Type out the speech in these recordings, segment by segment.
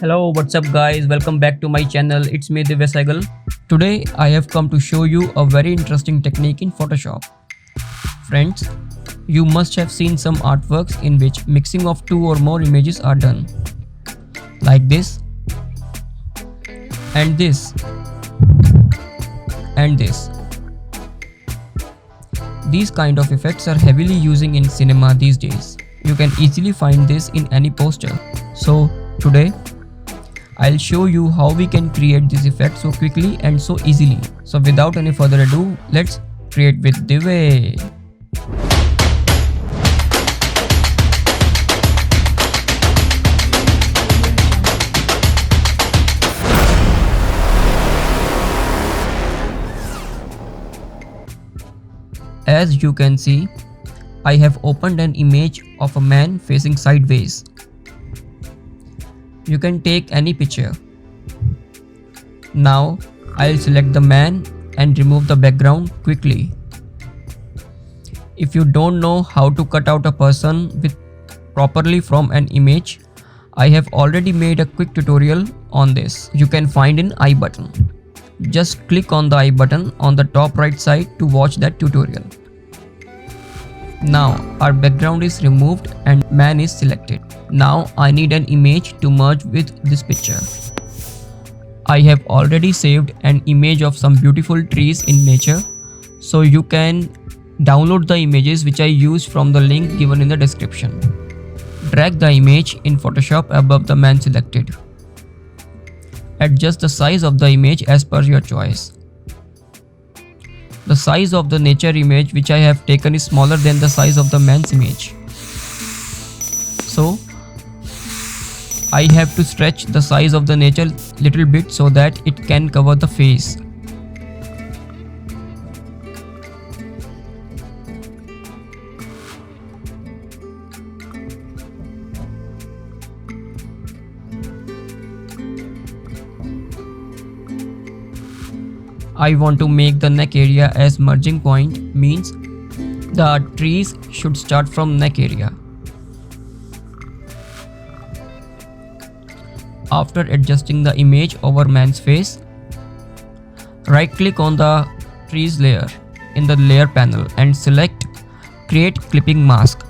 Hello, what's up guys? Welcome back to my channel. It's me Divya. Today I have come to show you a very interesting technique in Photoshop. Friends, you must have seen some artworks in which mixing of two or more images are done. Like this and this and this. These kind of effects are heavily using in cinema these days. You can easily find this in any poster. So today I'll show you how we can create this effect so quickly and so easily. So without any further ado, let's create with Divya. As you can see, I have opened an image of a man facing sideways. You can take any picture. Now I'll select the man and remove the background quickly. If you don't know how to cut out a person with properly from an image, I have already made a quick tutorial on this. You can find in I button. Just click on the I button on the top right side to watch that tutorial. Now our background is removed and man is selected. Now I need an image to merge with this picture. I have already saved an image of some beautiful trees in nature, so you can download the images which I used from the link given in the description. Drag the image in Photoshop above the man selected. Adjust the size of the image as per your choice. The size of the nature image which I have taken is smaller than the size of the man's image. So I have to stretch the size of the nature little bit so that it can cover the face. I want to make the neck area as merging point, means the trees should start from neck area. After adjusting the image over man's face, right click on the trees layer in the layer panel and select create clipping mask.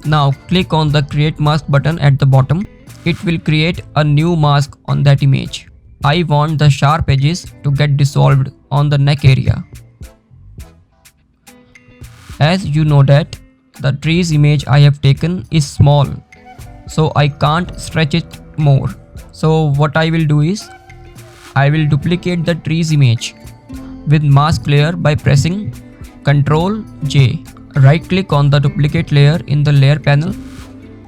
Now click on the create mask button at the bottom. It will create a new mask on that image. I want the sharp edges to get dissolved on the neck area. As you know that the trees image I have taken is small, so I can't stretch it more. So what I will do is, I will duplicate the trees image with mask layer by pressing Ctrl J. Right click on the duplicate layer in the layer panel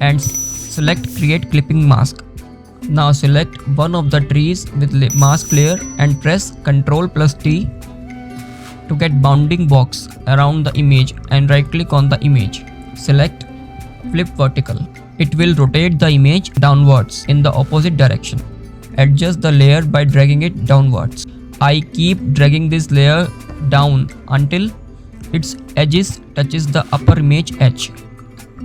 and select create clipping mask. Now select one of the trees with mask layer and press Ctrl plus T to get bounding box around the image and right click on the image. Select flip vertical. It will rotate the image downwards in the opposite direction. Adjust the layer by dragging it downwards. I keep dragging this layer down until its edges touches the upper image edge.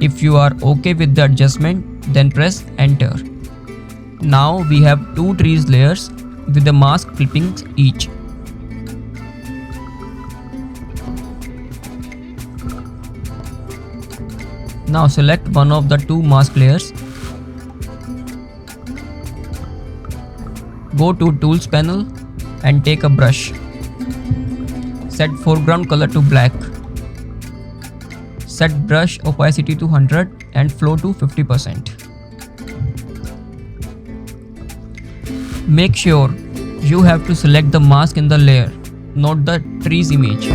If you are okay with the adjustment, then press enter. Now we have two trees layers with the mask clippings each. Now select one of the two mask layers. Go to Tools panel and take a brush. Set foreground color to black. Set brush opacity to 100 and flow to 50%. Make sure you have to select the mask in the layer, not the trees image.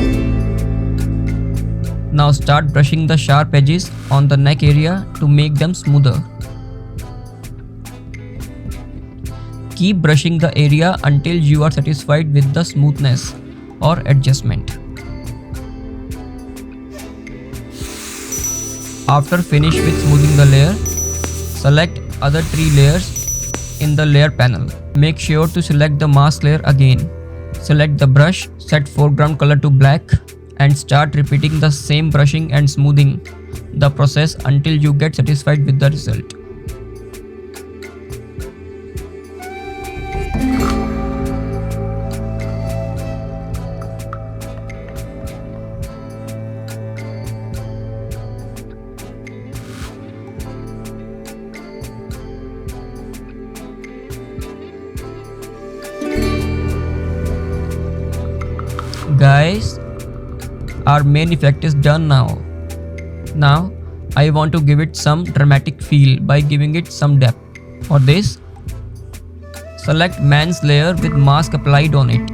Now start brushing the sharp edges on the neck area to make them smoother. Keep brushing the area until you are satisfied with the smoothness or adjustment. After finish with smoothing the layer, select other three layers in the layer panel. Make sure to select the mask layer again. Select the brush, set foreground color to black and start repeating the same brushing and smoothing the process until you get satisfied with the result. Guys, our main effect is done now. Now I want to give it some dramatic feel by giving it some depth. For this, select man's layer with mask applied on it.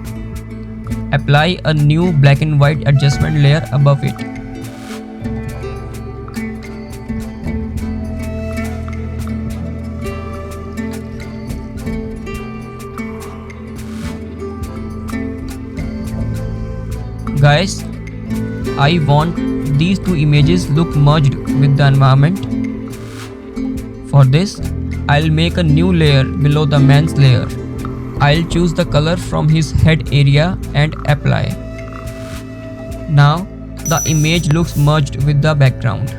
Apply a new black and white adjustment layer above it. Guys, I want these two images look merged with the environment. For this, I'll make a new layer below the man's layer. I'll choose the color from his head area and apply. Now the image looks merged with the background.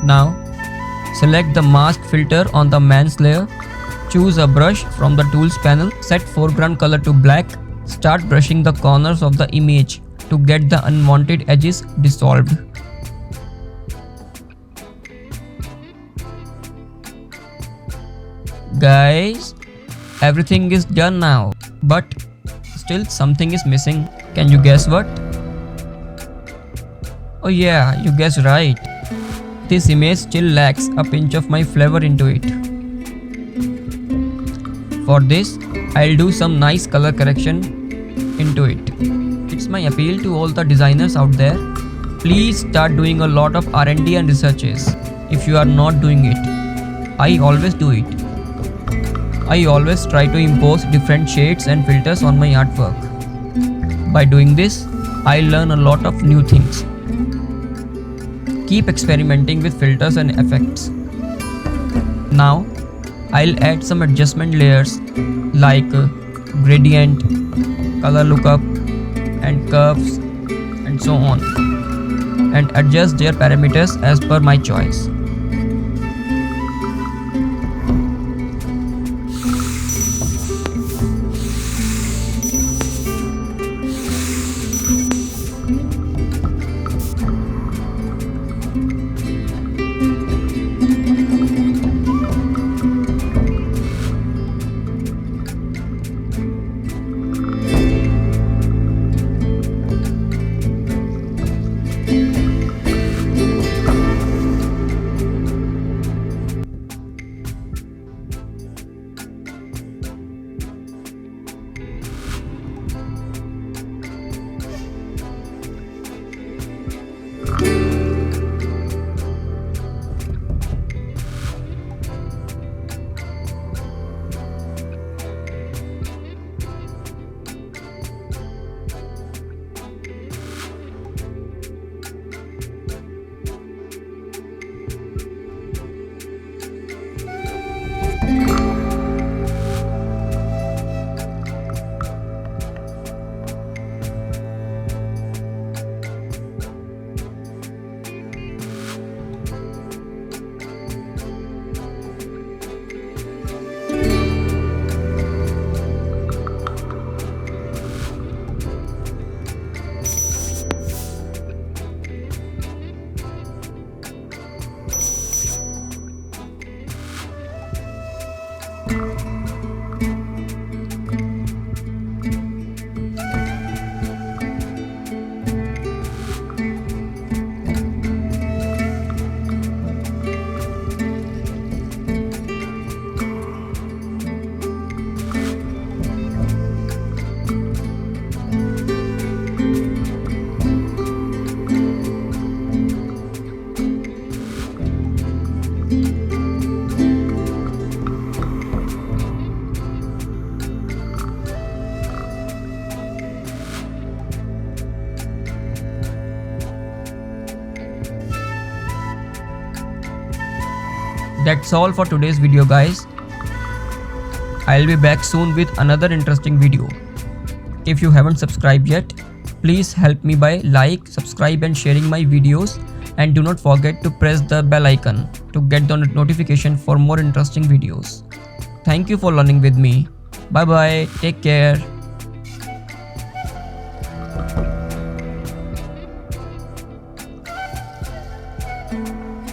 Now select the mask filter on the man's layer. Choose a brush from the tools panel. Set foreground color to black. Start brushing the corners of the image to get the unwanted edges dissolved. Guys, everything is done now, but still something is missing. Can you guess what? Oh yeah, you guessed right. This image still lacks a pinch of my flavor into it. For this, I'll do some nice color correction into it. It's my appeal to all the designers out there. Please start doing a lot of R&D and researches. If you are not doing it, I always do it. I always try to impose different shades and filters on my artwork. By doing this, I learn a lot of new things. Keep experimenting with filters and effects. Now, I'll add some adjustment layers like gradient, color lookup, and curves, and so on, and adjust their parameters as per my choice. That's all for today's video, guys. I'll be back soon with another interesting video. If you haven't subscribed yet, please help me by like, subscribe and sharing my videos, and do not forget to press the bell icon to get the notification for more interesting videos. Thank you for learning with me. Bye bye. Take care.